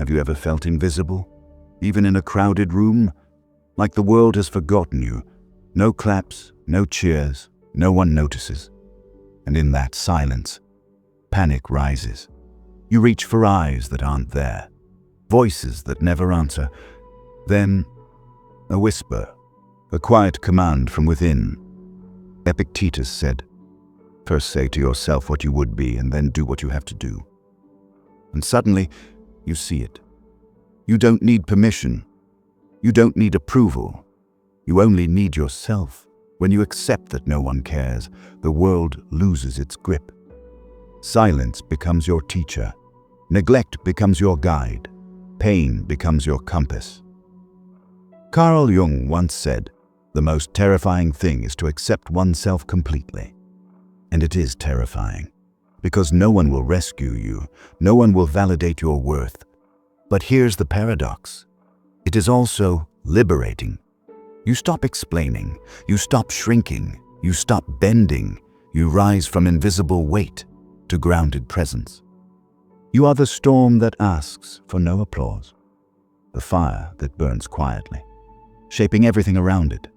Have you ever felt invisible? Even in a crowded room? Like the world has forgotten you. No claps, no cheers, no one notices. And in that silence, panic rises. You reach for eyes that aren't there, voices that never answer. Then, a whisper, a quiet command from within. Epictetus said, "First say to yourself what you would be, and then do what you have to do." And suddenly, you see it. You don't need permission. You don't need approval. You only need yourself. When you accept that no one cares, the world loses its grip. Silence becomes your teacher. Neglect becomes your guide. Pain becomes your compass. Carl Jung once said, "The most terrifying thing is to accept oneself completely." And it is terrifying, because no one will rescue you, no one will validate your worth. But here's the paradox. It is also liberating. You stop explaining, you stop shrinking, you stop bending, you rise from invisible weight to grounded presence. You are the storm that asks for no applause, the fire that burns quietly, shaping everything around it.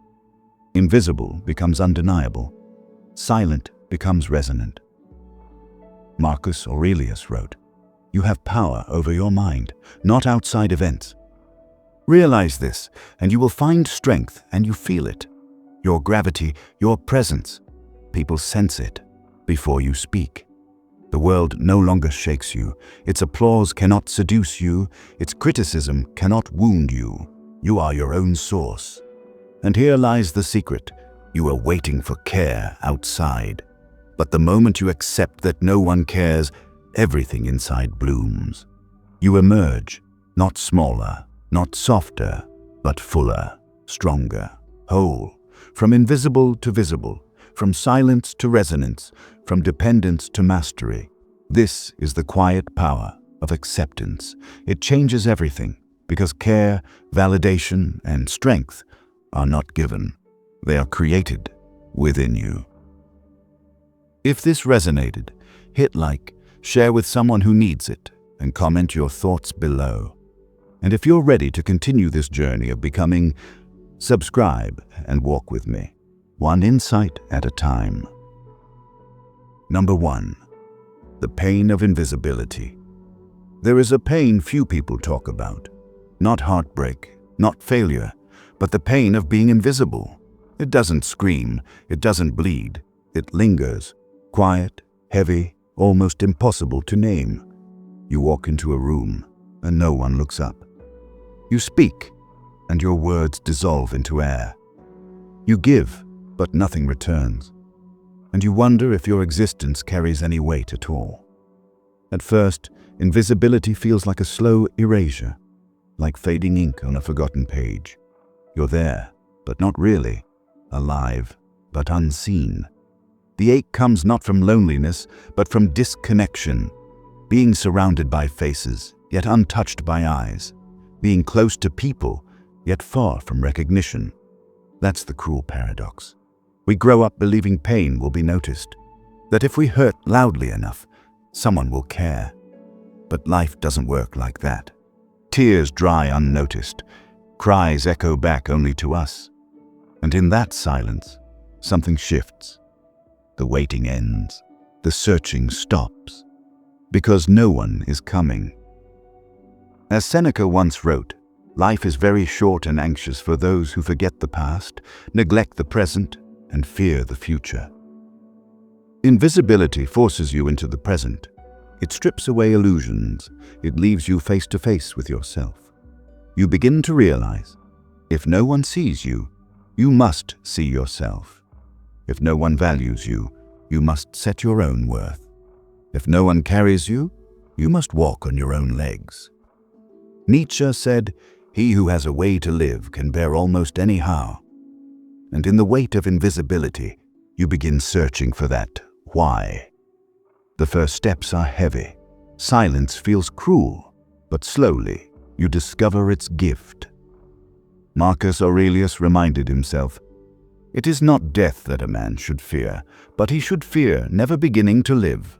Invisible becomes undeniable, silent becomes resonant. Marcus Aurelius wrote, "You have power over your mind, not outside events." Realize this, and you will find strength, and you feel it. Your gravity, your presence. People sense it before you speak. The world no longer shakes you. Its applause cannot seduce you. Its criticism cannot wound you. You are your own source. And here lies the secret. You are waiting for care outside. But the moment you accept that no one cares, everything inside blooms. You emerge, not smaller, not softer, but fuller, stronger, whole, from invisible to visible, from silence to resonance, from dependence to mastery. This is the quiet power of acceptance. It changes everything, because care, validation, and strength are not given. They are created within you. If this resonated, hit like, share with someone who needs it, and comment your thoughts below. And if you're ready to continue this journey of becoming, subscribe and walk with me, one insight at a time. Number 1. The pain of invisibility. There is a pain few people talk about. Not heartbreak, not failure, but the pain of being invisible. It doesn't scream, it doesn't bleed, it lingers, quiet, heavy, almost impossible to name. You walk into a room, and no one looks up. You speak, and your words dissolve into air. You give, but nothing returns. And you wonder if your existence carries any weight at all. At first, invisibility feels like a slow erasure, like fading ink on a forgotten page. You're there, but not really. Alive, but unseen. The ache comes not from loneliness, but from disconnection. Being surrounded by faces, yet untouched by eyes. Being close to people, yet far from recognition. That's the cruel paradox. We grow up believing pain will be noticed, that if we hurt loudly enough, someone will care. But life doesn't work like that. Tears dry unnoticed, cries echo back only to us. And in that silence, something shifts. The waiting ends, the searching stops, because no one is coming. As Seneca once wrote, life is very short and anxious for those who forget the past, neglect the present, and fear the future. Invisibility forces you into the present. It strips away illusions. It leaves you face to face with yourself. You begin to realize, if no one sees you, you must see yourself. If no one values you, you must set your own worth. If no one carries you, you must walk on your own legs. Nietzsche said, "He who has a way to live can bear almost any how." And in the weight of invisibility, you begin searching for that why. The first steps are heavy. Silence feels cruel, but slowly you discover its gift. Marcus Aurelius reminded himself, "It is not death that a man should fear, but he should fear never beginning to live."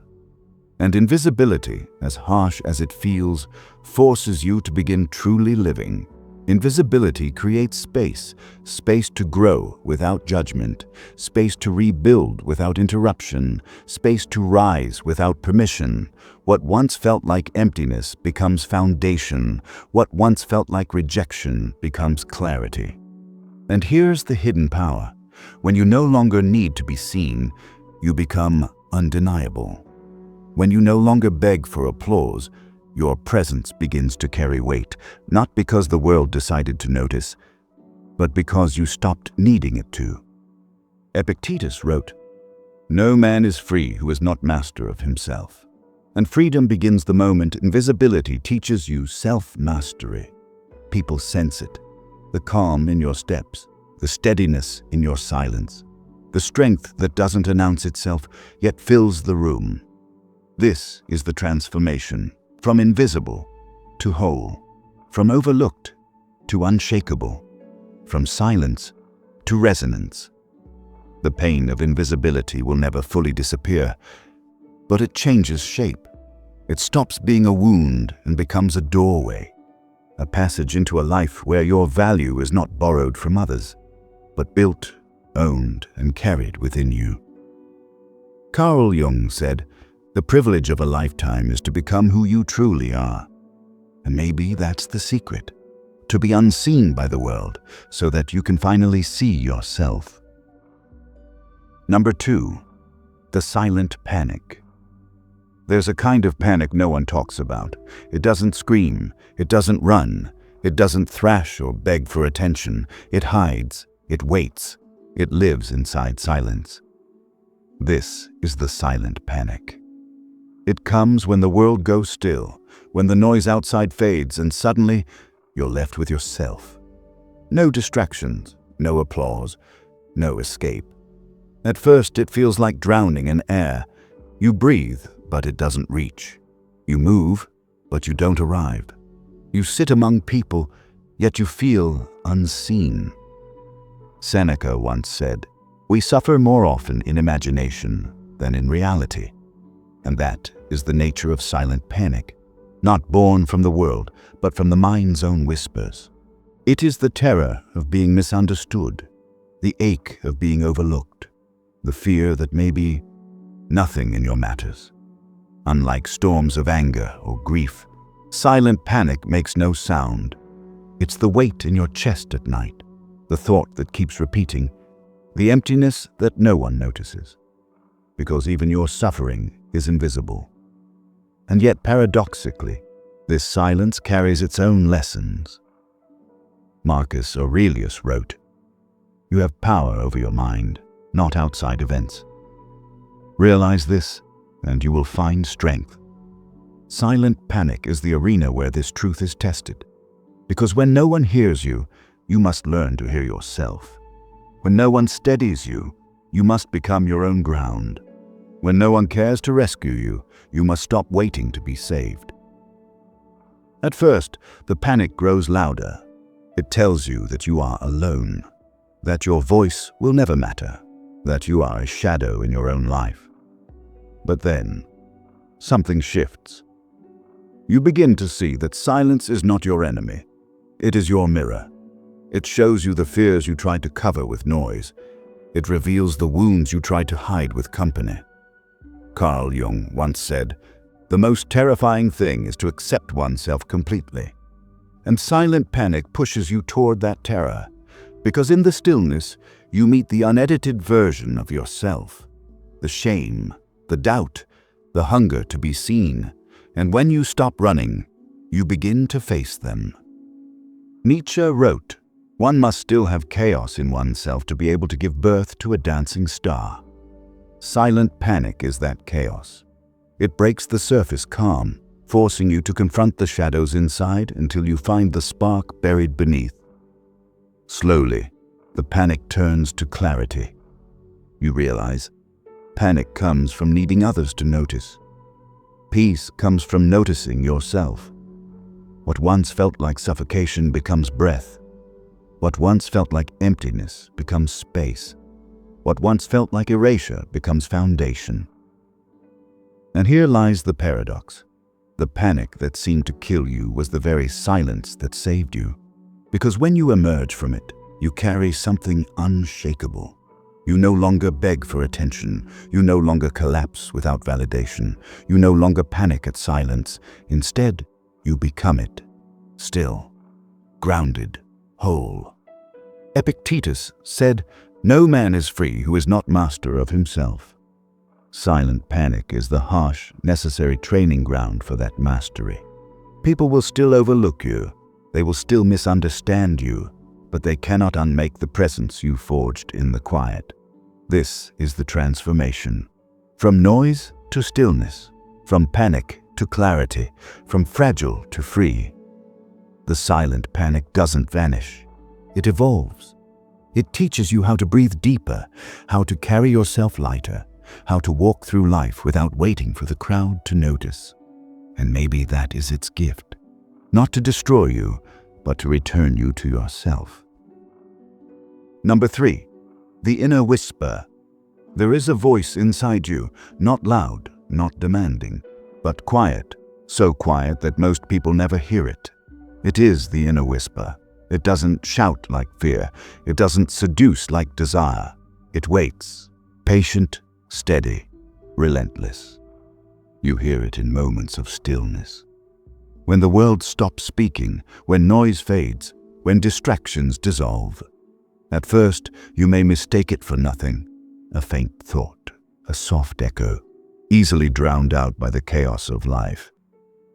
And invisibility, as harsh as it feels, forces you to begin truly living. Invisibility creates space, space to grow without judgment, space to rebuild without interruption, space to rise without permission. What once felt like emptiness becomes foundation. What once felt like rejection becomes clarity. And here's the hidden power. When you no longer need to be seen, you become undeniable. When you no longer beg for applause, your presence begins to carry weight, not because the world decided to notice, but because you stopped needing it to. Epictetus wrote, "No man is free who is not master of himself." And freedom begins the moment invisibility teaches you self-mastery. People sense it, the calm in your steps, the steadiness in your silence, the strength that doesn't announce itself yet fills the room. This is the transformation. From invisible to whole, from overlooked to unshakable, from silence to resonance. The pain of invisibility will never fully disappear, but it changes shape. It stops being a wound and becomes a doorway, a passage into a life where your value is not borrowed from others, but built, owned, and carried within you. Carl Jung said, "The privilege of a lifetime is to become who you truly are." And maybe that's the secret, to be unseen by the world so that you can finally see yourself. Number 2, the silent panic. There's a kind of panic no one talks about. It doesn't scream, it doesn't run, it doesn't thrash or beg for attention. It hides, it waits, it lives inside silence. This is the silent panic. It comes when the world goes still, when the noise outside fades, and suddenly you're left with yourself. No distractions, no applause, no escape. At first it feels like drowning in air. You breathe, but it doesn't reach. You move, but you don't arrive. You sit among people, yet you feel unseen. Seneca once said, "We suffer more often in imagination than in reality." And that is the nature of silent panic, not born from the world, but from the mind's own whispers. It is the terror of being misunderstood, the ache of being overlooked, the fear that maybe nothing in your matters. Unlike storms of anger or grief, silent panic makes no sound. It's the weight in your chest at night, the thought that keeps repeating, the emptiness that no one notices, because even your suffering is invisible. And yet, paradoxically, this silence carries its own lessons. Marcus Aurelius wrote, "You have power over your mind, not outside events. Realize this, and you will find strength." Silent panic is the arena where this truth is tested. Because when no one hears you, you must learn to hear yourself. When no one steadies you, you must become your own ground. When no one cares to rescue you, you must stop waiting to be saved. At first, the panic grows louder. It tells you that you are alone, that your voice will never matter, that you are a shadow in your own life. But then, something shifts. You begin to see that silence is not your enemy. It is your mirror. It shows you the fears you tried to cover with noise. It reveals the wounds you tried to hide with company. Carl Jung once said, "The most terrifying thing is to accept oneself completely." And silent panic pushes you toward that terror, because in the stillness, you meet the unedited version of yourself. The shame, the doubt, the hunger to be seen. And when you stop running, you begin to face them. Nietzsche wrote, "One must still have chaos in oneself to be able to give birth to a dancing star." Silent panic is that chaos. It breaks the surface calm, forcing you to confront the shadows inside until you find the spark buried beneath. Slowly, the panic turns to clarity. You realize, panic comes from needing others to notice. Peace comes from noticing yourself. What once felt like suffocation becomes breath. What once felt like emptiness becomes space. What once felt like erasure becomes foundation. And here lies the paradox. The panic that seemed to kill you was the very silence that saved you. Because when you emerge from it, you carry something unshakable. You no longer beg for attention. You no longer collapse without validation. You no longer panic at silence. Instead, you become it. Still, grounded, whole. Epictetus said, "No man is free who is not master of himself." Silent panic is the harsh, necessary training ground for that mastery. People will still overlook you. They will still misunderstand you, but they cannot unmake the presence you forged in the quiet. This is the transformation. From noise to stillness, from panic to clarity, from fragile to free. The silent panic doesn't vanish. It evolves. It teaches you how to breathe deeper, how to carry yourself lighter, how to walk through life without waiting for the crowd to notice. And maybe that is its gift. Not to destroy you, but to return you to yourself. Number 3, the inner whisper. There is a voice inside you, not loud, not demanding, but quiet, so quiet that most people never hear it. It is the inner whisper. It doesn't shout like fear. It doesn't seduce like desire. It waits, patient, steady, relentless. You hear it in moments of stillness. When the world stops speaking, when noise fades, when distractions dissolve. At first, you may mistake it for nothing, a faint thought, a soft echo, easily drowned out by the chaos of life.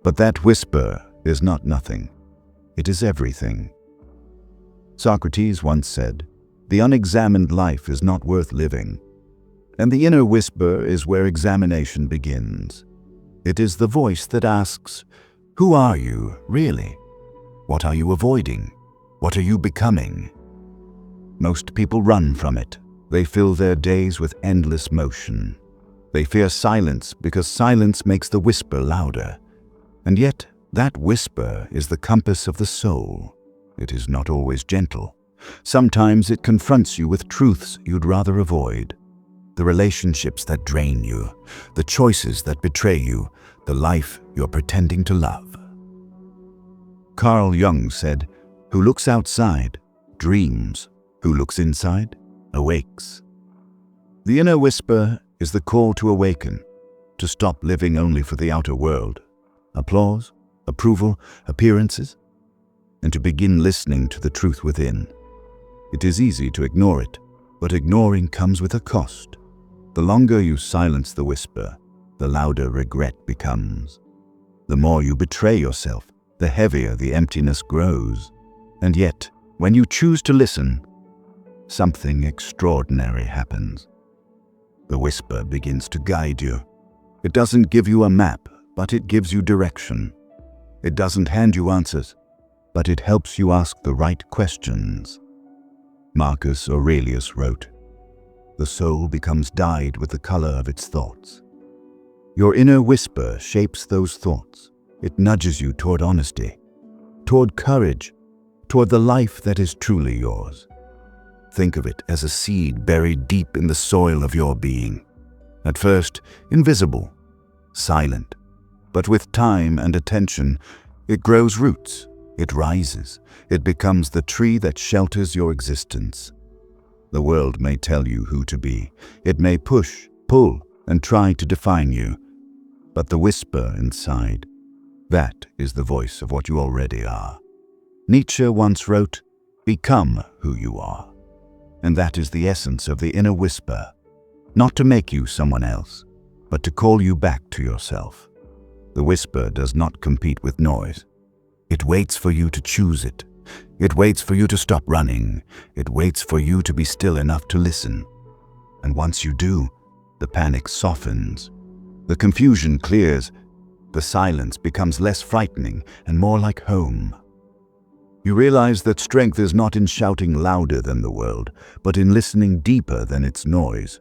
But that whisper is not nothing. It is everything. Socrates once said, "The unexamined life is not worth living." And the inner whisper is where examination begins. It is the voice that asks, "Who are you, really? What are you avoiding? What are you becoming?" Most people run from it. They fill their days with endless motion. They fear silence because silence makes the whisper louder. And yet, that whisper is the compass of the soul. It is not always gentle. Sometimes it confronts you with truths you'd rather avoid. The relationships that drain you, the choices that betray you, the life you're pretending to love. Carl Jung said, "Who looks outside, dreams. Who looks inside, awakes." The inner whisper is the call to awaken, to stop living only for the outer world, applause, approval, appearances, and to begin listening to the truth within. It is easy to ignore it, but ignoring comes with a cost. The longer you silence the whisper, the louder regret becomes. The more you betray yourself, the heavier the emptiness grows. And yet, when you choose to listen, something extraordinary happens. The whisper begins to guide you. It doesn't give you a map, but it gives you direction. It doesn't hand you answers, but it helps you ask the right questions. Marcus Aurelius wrote, "The soul becomes dyed with the color of its thoughts." Your inner whisper shapes those thoughts. It nudges you toward honesty, toward courage, toward the life that is truly yours. Think of it as a seed buried deep in the soil of your being. At first, invisible, silent, but with time and attention, it grows roots, it rises, it becomes the tree that shelters your existence. The world may tell you who to be. It may push, pull, and try to define you. But the whisper inside, that is the voice of what you already are. Nietzsche once wrote, "Become who you are." And that is the essence of the inner whisper. Not to make you someone else, but to call you back to yourself. The whisper does not compete with noise. It waits for you to choose it. It waits for you to stop running. It waits for you to be still enough to listen. And once you do, the panic softens. The confusion clears. The silence becomes less frightening and more like home. You realize that strength is not in shouting louder than the world, but in listening deeper than its noise.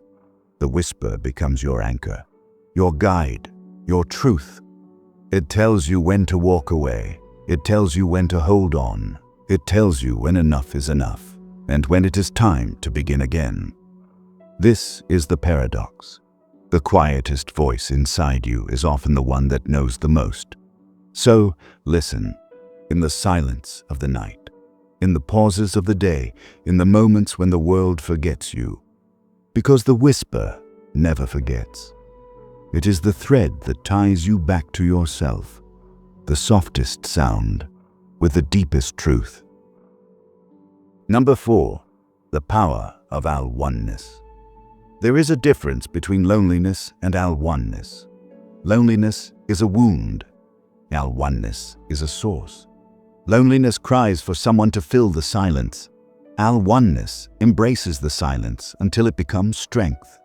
The whisper becomes your anchor, your guide, your truth. It tells you when to walk away. It tells you when to hold on. It tells you when enough is enough, and when it is time to begin again. This is the paradox. The quietest voice inside you is often the one that knows the most. So, listen, in the silence of the night, in the pauses of the day, in the moments when the world forgets you. Because the whisper never forgets. It is the thread that ties you back to yourself, the softest sound with the deepest truth. Number 4, the power of oneness. There is a difference between loneliness and oneness. Loneliness is a wound. Oneness is a source. Loneliness cries for someone to fill the silence. Oneness embraces the silence until it becomes strength.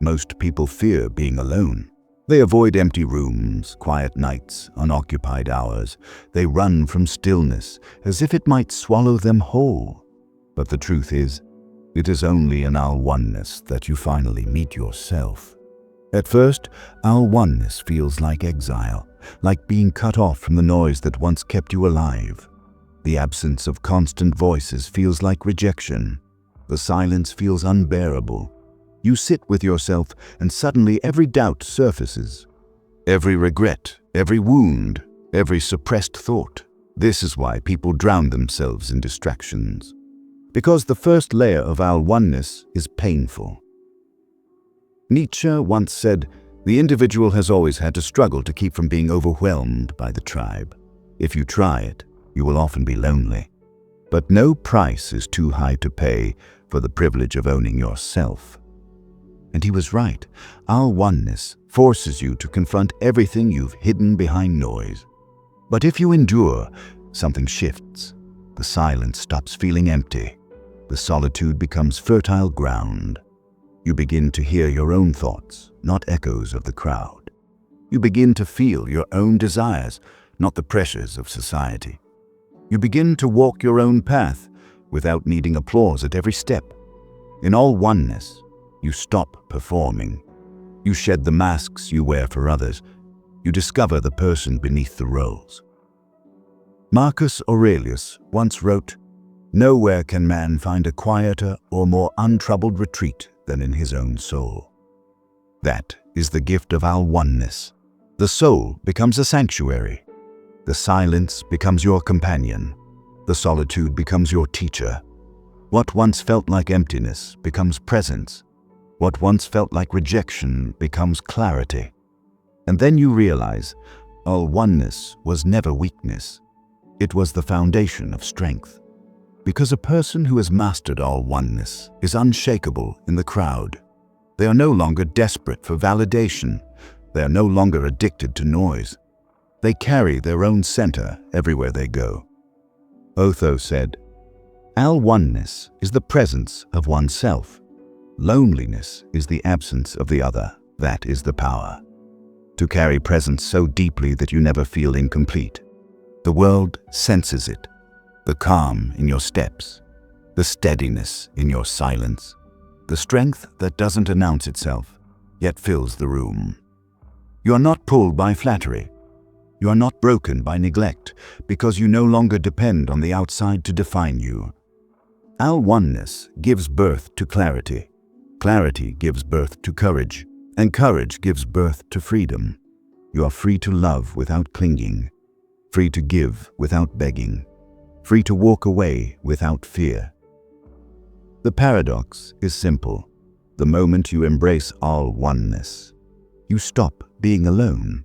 Most people fear being alone. They avoid empty rooms, quiet nights, unoccupied hours. They run from stillness as if it might swallow them whole. But the truth is, it is only in oneness that you finally meet yourself. At first, oneness feels like exile, like being cut off from the noise that once kept you alive. The absence of constant voices feels like rejection. The silence feels unbearable. You sit with yourself and suddenly every doubt surfaces. Every regret, every wound, every suppressed thought. This is why people drown themselves in distractions. Because the first layer of oneness is painful. Nietzsche once said, "The individual has always had to struggle to keep from being overwhelmed by the tribe. If you try it, you will often be lonely. But no price is too high to pay for the privilege of owning yourself." And he was right. Oneness forces you to confront everything you've hidden behind noise. But if you endure, something shifts. The silence stops feeling empty. The solitude becomes fertile ground. You begin to hear your own thoughts, not echoes of the crowd. You begin to feel your own desires, not the pressures of society. You begin to walk your own path without needing applause at every step. In oneness, you stop performing. You shed the masks you wear for others. You discover the person beneath the roles. Marcus Aurelius once wrote, "Nowhere can man find a quieter or more untroubled retreat than in his own soul." That is the gift of oneness. The soul becomes a sanctuary. The silence becomes your companion. The solitude becomes your teacher. What once felt like emptiness becomes presence. What once felt like rejection becomes clarity. And then you realize, oneness was never weakness. It was the foundation of strength. Because a person who has mastered oneness is unshakable in the crowd. They are no longer desperate for validation. They are no longer addicted to noise. They carry their own center everywhere they go. Otho said, "Oneness is the presence of oneself. Loneliness is the absence of the other. That is the power. To carry presence so deeply that you never feel incomplete. The world senses it. The calm in your steps, the steadiness in your silence, the strength that doesn't announce itself, yet fills the room. You are not pulled by flattery. You are not broken by neglect, because you no longer depend on the outside to define you. Oneness gives birth to clarity. Clarity gives birth to courage, and courage gives birth to freedom. You are free to love without clinging, free to give without begging, free to walk away without fear. The paradox is simple. The moment you embrace oneness, you stop being alone,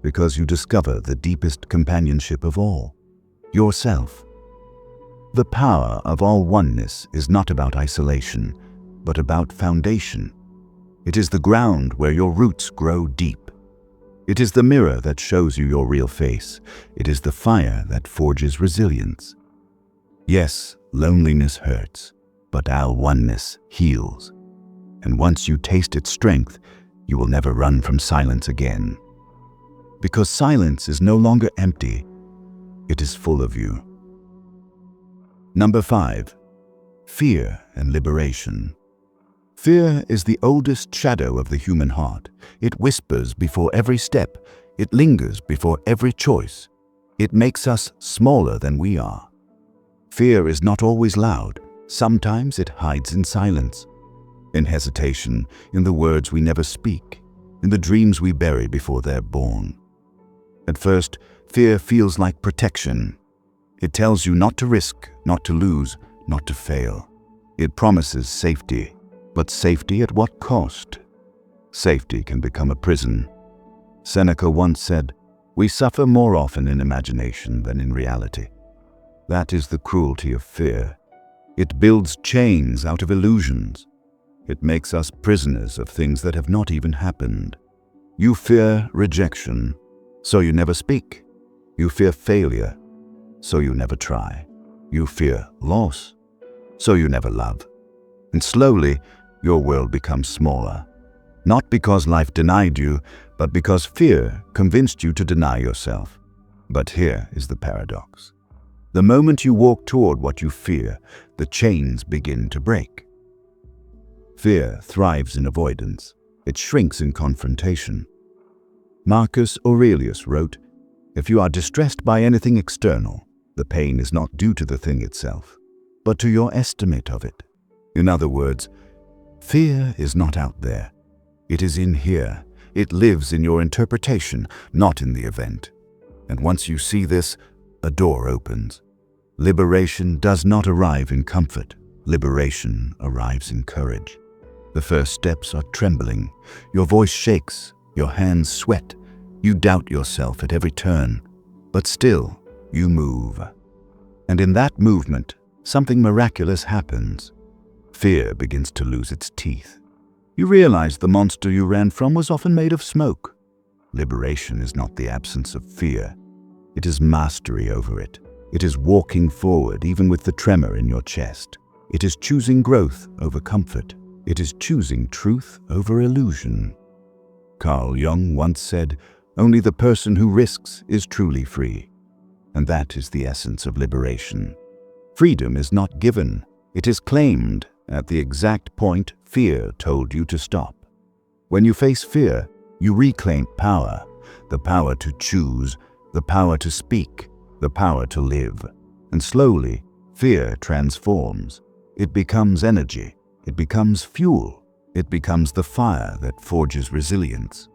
because you discover the deepest companionship of all, yourself. The power of oneness is not about isolation, but about foundation. It is the ground where your roots grow deep. It is the mirror that shows you your real face. It is the fire that forges resilience. Yes, loneliness hurts, but oneness heals. And once you taste its strength, you will never run from silence again. Because silence is no longer empty, it is full of you. Number 5, fear and liberation. Fear is the oldest shadow of the human heart. It whispers before every step. It lingers before every choice. It makes us smaller than we are. Fear is not always loud. Sometimes it hides in silence. in hesitation, in the words we never speak, in the dreams we bury before they're born. At first, fear feels like protection. It tells you not to risk, not to lose, not to fail. It promises safety, but safety at what cost? Safety can become a prison. Seneca once said, "We suffer more often in imagination than in reality." That is the cruelty of fear. It builds chains out of illusions. It makes us prisoners of things that have not even happened. You fear rejection, so you never speak. You fear failure, so you never try. You fear loss, so you never love. And slowly, your world becomes smaller. Not because life denied you, but because fear convinced you to deny yourself. But here is the paradox. The moment you walk toward what you fear, the chains begin to break. Fear thrives in avoidance. It shrinks in confrontation. Marcus Aurelius wrote, "If you are distressed by anything external, the pain is not due to the thing itself, but to your estimate of it." In other words, fear is not out there. It is in here. It lives in your interpretation, not in the event. And once you see this, a door opens. Liberation does not arrive in comfort. Liberation arrives in courage. The first steps are trembling. Your voice shakes. Your hands sweat. You doubt yourself at every turn. But still, you move. And in that movement, something miraculous happens. Fear begins to lose its teeth. You realize the monster you ran from was often made of smoke. Liberation is not the absence of fear. It is mastery over it. It is walking forward even with the tremor in your chest. It is choosing growth over comfort. It is choosing truth over illusion. Carl Jung once said, "Only the person who risks is truly free." And that is the essence of liberation. Freedom is not given. It is claimed at the exact point fear told you to stop. When you face fear, you reclaim power, the power to choose, the power to speak, the power to live. And slowly, fear transforms. It becomes energy. It becomes fuel. It becomes the fire that forges resilience.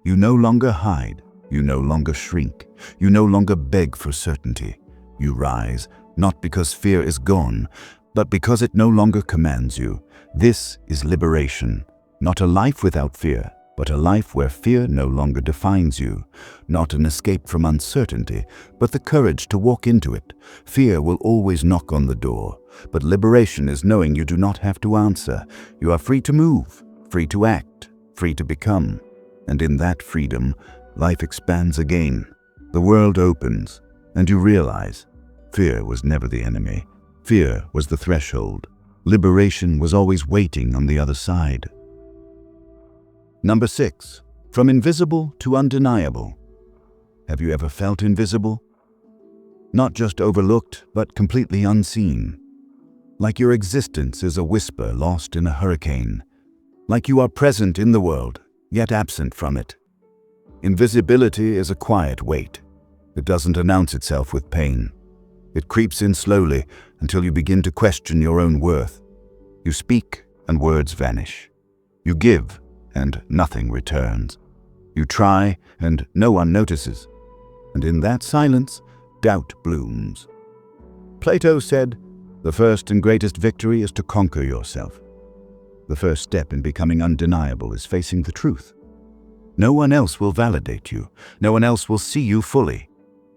You no longer hide. You no longer shrink. You no longer beg for certainty. You rise, not because fear is gone, but because it no longer commands you. This is liberation. Not a life without fear, but a life where fear no longer defines you. Not an escape from uncertainty, but the courage to walk into it. Fear will always knock on the door, but liberation is knowing you do not have to answer. You are free to move, free to act, free to become. And in that freedom, life expands again. The world opens, and you realize fear was never the enemy. Fear was the threshold. Liberation was always waiting on the other side. Number 6. From invisible to undeniable. Have you ever felt invisible? Not just overlooked, but completely unseen. Like your existence is a whisper lost in a hurricane. Like you are present in the world, yet absent from it. Invisibility is a quiet weight. It doesn't announce itself with pain. It creeps in slowly until you begin to question your own worth. You speak and words vanish. You give and nothing returns. You try and no one notices. And in that silence, doubt blooms. Plato said, "The first and greatest victory is to conquer yourself." The first step in becoming undeniable is facing the truth. No one else will validate you. No one else will see you fully.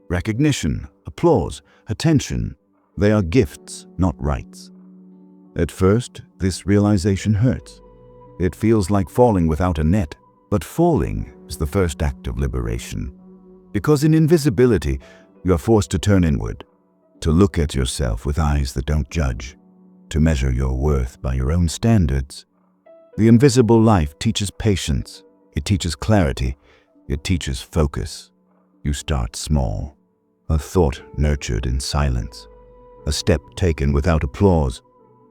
Recognition, applause, attention, they are gifts, not rights. At first, this realization hurts. It feels like falling without a net, but falling is the first act of liberation. Because in invisibility, you are forced to turn inward, to look at yourself with eyes that don't judge, to measure your worth by your own standards. The invisible life teaches patience, it teaches clarity, it teaches focus. You start small, a thought nurtured in silence, a step taken without applause,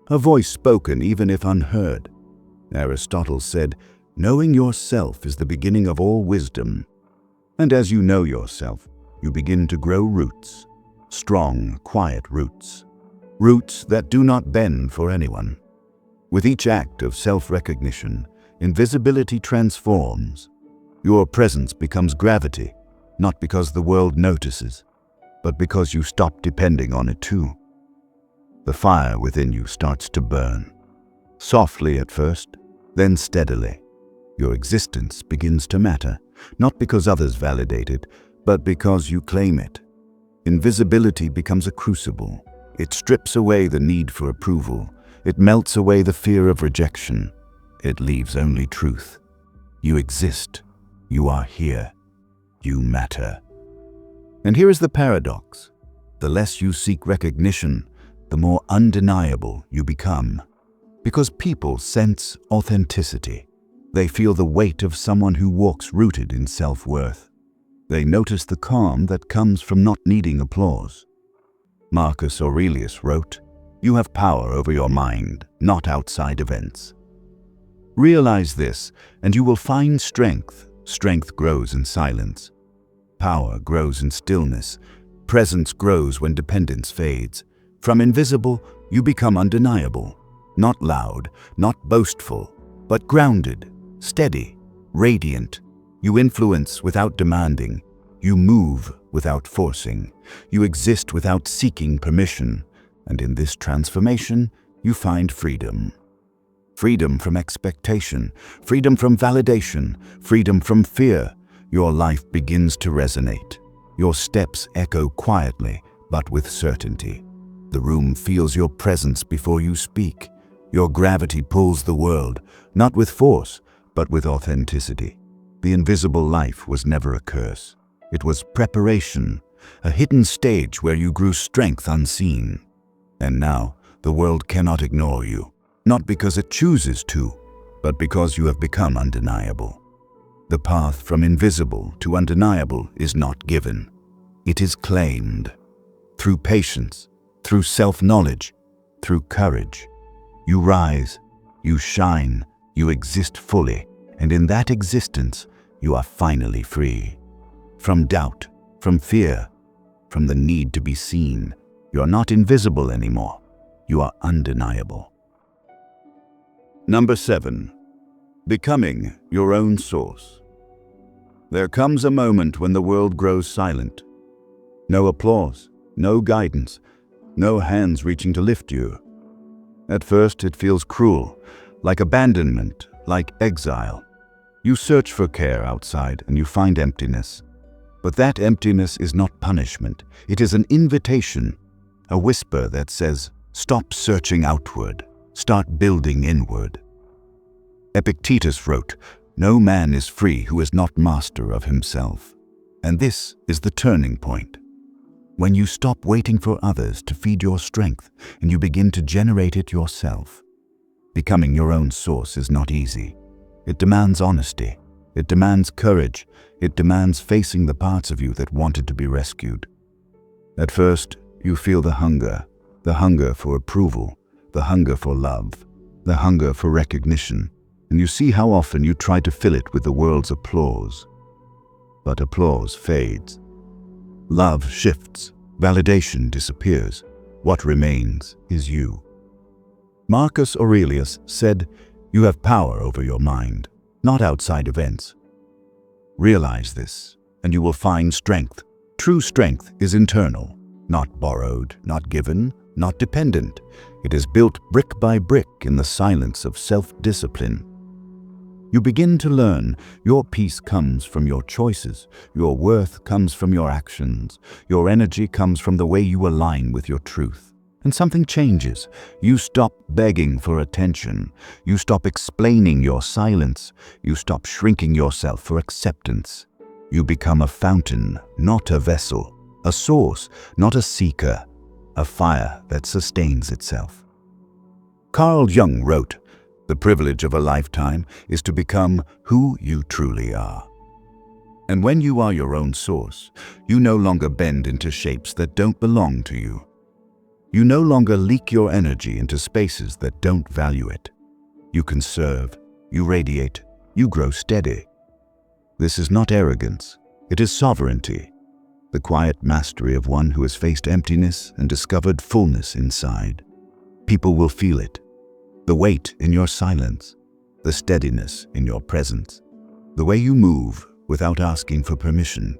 a voice spoken even if unheard. Aristotle said, "Knowing yourself is the beginning of all wisdom." And as you know yourself, you begin to grow roots, strong, quiet roots, roots that do not bend for anyone. With each act of self-recognition, invisibility transforms. Your presence becomes gravity, not because the world notices, but because you stop depending on it too. The fire within you starts to burn. Softly at first, then steadily. Your existence begins to matter, not because others validate it, but because you claim it. Invisibility becomes a crucible. It strips away the need for approval. It melts away the fear of rejection. It leaves only truth. You exist. You are here. You matter. And here is the paradox. The less you seek recognition, the more undeniable you become. Because people sense authenticity. They feel the weight of someone who walks rooted in self-worth. They notice the calm that comes from not needing applause. Marcus Aurelius wrote, "You have power over your mind, not outside events." Realize this, and you will find strength. Strength grows in silence. Power grows in stillness. Presence grows when dependence fades. From invisible, you become undeniable. Not loud, not boastful, but grounded, steady, radiant. You influence without demanding. You move without forcing. You exist without seeking permission. And in this transformation, you find freedom. Freedom from expectation, freedom from validation, freedom from fear. Your life begins to resonate. Your steps echo quietly, but with certainty. The room feels your presence before you speak. Your gravity pulls the world, not with force, but with authenticity. The invisible life was never a curse. It was preparation, a hidden stage where you grew strength unseen. And now, the world cannot ignore you, not because it chooses to, but because you have become undeniable. The path from invisible to undeniable is not given. It is claimed. Through patience, through self-knowledge, through courage. You rise, you shine, you exist fully, and in that existence, you are finally free. From doubt, from fear, from the need to be seen, you are not invisible anymore. You are undeniable. Number 7. Becoming your own source. There comes a moment when the world grows silent. No applause, no guidance, no hands reaching to lift you. At first, it feels cruel, like abandonment, like exile. You search for care outside and you find emptiness. But that emptiness is not punishment. It is an invitation, a whisper that says, stop searching outward, start building inward. Epictetus wrote, "No man is free who is not master of himself." And this is the turning point. When you stop waiting for others to feed your strength and you begin to generate it yourself. Becoming your own source is not easy. It demands honesty. It demands courage. It demands facing the parts of you that wanted to be rescued. At first, you feel the hunger for approval, the hunger for love, the hunger for recognition, and you see how often you try to fill it with the world's applause. But applause fades. Love shifts. Validation disappears. What remains is you. Marcus Aurelius said, "You have power over your mind, not outside events." Realize this, and you will find strength. True strength is internal, not borrowed, not given, not dependent. It is built brick by brick in the silence of self-discipline. You begin to learn your peace comes from your choices, your worth comes from your actions, your energy comes from the way you align with your truth. And something changes. You stop begging for attention. You stop explaining your silence. You stop shrinking yourself for acceptance. You become a fountain, not a vessel, a source, not a seeker, a fire that sustains itself. Carl Jung wrote, "The privilege of a lifetime is to become who you truly are." And when you are your own source, you no longer bend into shapes that don't belong to you. You no longer leak your energy into spaces that don't value it. You can serve, you radiate, you grow steady. This is not arrogance, it is sovereignty, the quiet mastery of one who has faced emptiness and discovered fullness inside. People will feel it. the weight in your silence, the steadiness in your presence, the way you move without asking for permission.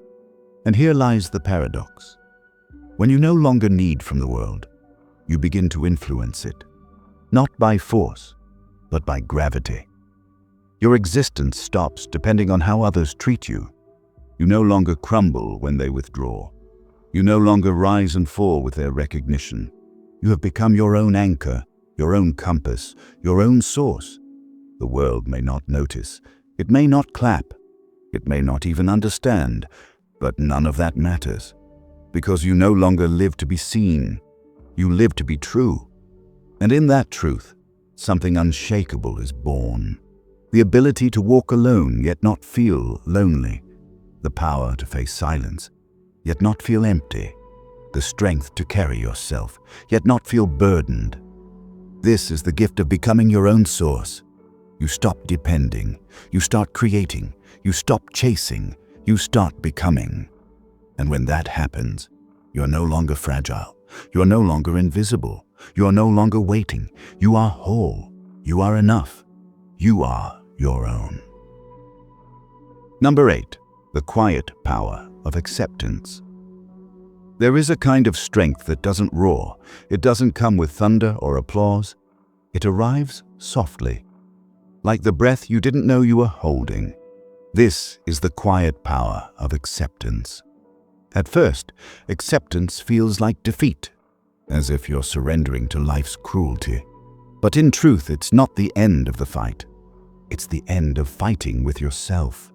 And here lies the paradox. When you no longer need from the world, you begin to influence it, not by force, but by gravity. Your existence stops depending on how others treat you. You no longer crumble when they withdraw. You no longer rise and fall with their recognition. You have become your own anchor, your own compass, your own source. The world may not notice. It may not clap. It may not even understand. But none of that matters. Because you no longer live to be seen. You live to be true. And in that truth, something unshakable is born. The ability to walk alone yet not feel lonely. The power to face silence, yet not feel empty. The strength to carry yourself, yet not feel burdened. This is the gift of becoming your own source. You stop depending. You start creating. You stop chasing. You start becoming. And when that happens, you're no longer fragile. You're no longer invisible. You are no longer waiting. You are whole. You are enough. You are your own. Number 8. The quiet power of acceptance. There is a kind of strength that doesn't roar. It doesn't come with thunder or applause. It arrives softly, like the breath you didn't know you were holding. This is the quiet power of acceptance. At first, acceptance feels like defeat, as if you're surrendering to life's cruelty. But in truth, it's not the end of the fight. It's the end of fighting with yourself.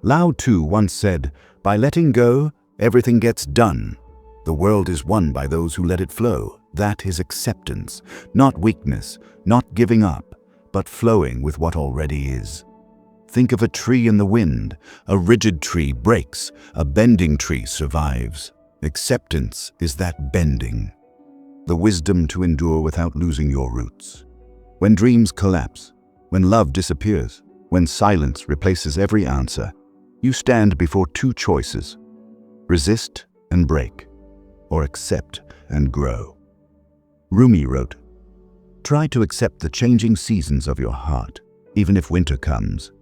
Lao Tzu once said, "By letting go, everything gets done. The world is won by those who let it flow." That is acceptance, not weakness, not giving up, but flowing with what already is. Think of a tree in the wind. A rigid tree breaks, a bending tree survives. Acceptance is that bending. The wisdom to endure without losing your roots. When dreams collapse, when love disappears, when silence replaces every answer, you stand before two choices: resist and break, or accept and grow. Rumi wrote, "Try to accept the changing seasons of your heart, even if winter comes."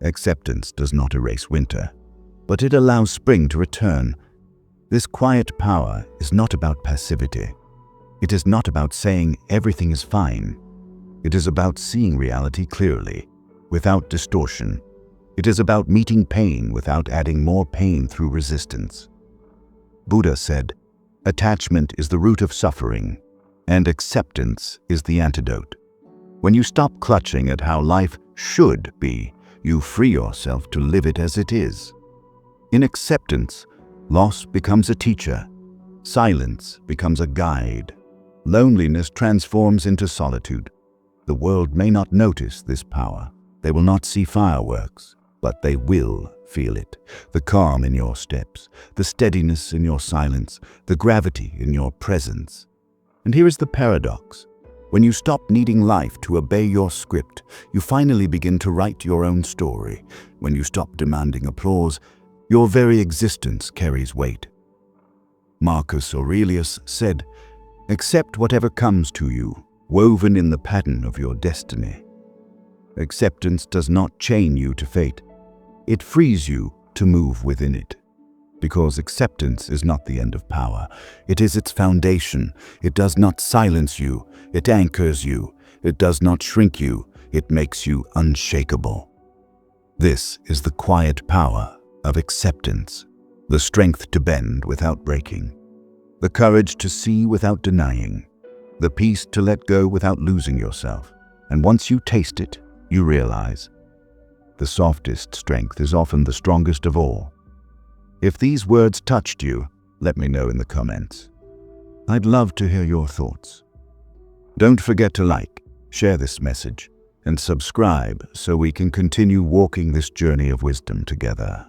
Acceptance does not erase winter, but it allows spring to return. This quiet power is not about passivity. It is not about saying everything is fine. It is about seeing reality clearly, without distortion. It is about meeting pain without adding more pain through resistance. Buddha said, "Attachment is the root of suffering, and acceptance is the antidote." When you stop clutching at how life should be, you free yourself to live it as it is. In acceptance, loss becomes a teacher. Silence becomes a guide. Loneliness transforms into solitude. The world may not notice this power. They will not see fireworks, but they will feel it. The calm in your steps, the steadiness in your silence, the gravity in your presence. And here is the paradox. When you stop needing life to obey your script, you finally begin to write your own story. When you stop demanding applause, your very existence carries weight. Marcus Aurelius said, "Accept whatever comes to you, woven in the pattern of your destiny." Acceptance does not chain you to fate. It frees you to move within it. Because acceptance is not the end of power. It is its foundation. It does not silence you. It anchors you. It does not shrink you. It makes you unshakable. This is the quiet power of acceptance. The strength to bend without breaking. The courage to see without denying. The peace to let go without losing yourself. And once you taste it, you realize the softest strength is often the strongest of all. If these words touched you, let me know in the comments. I'd love to hear your thoughts. Don't forget to like, share this message, and subscribe so we can continue walking this journey of wisdom together.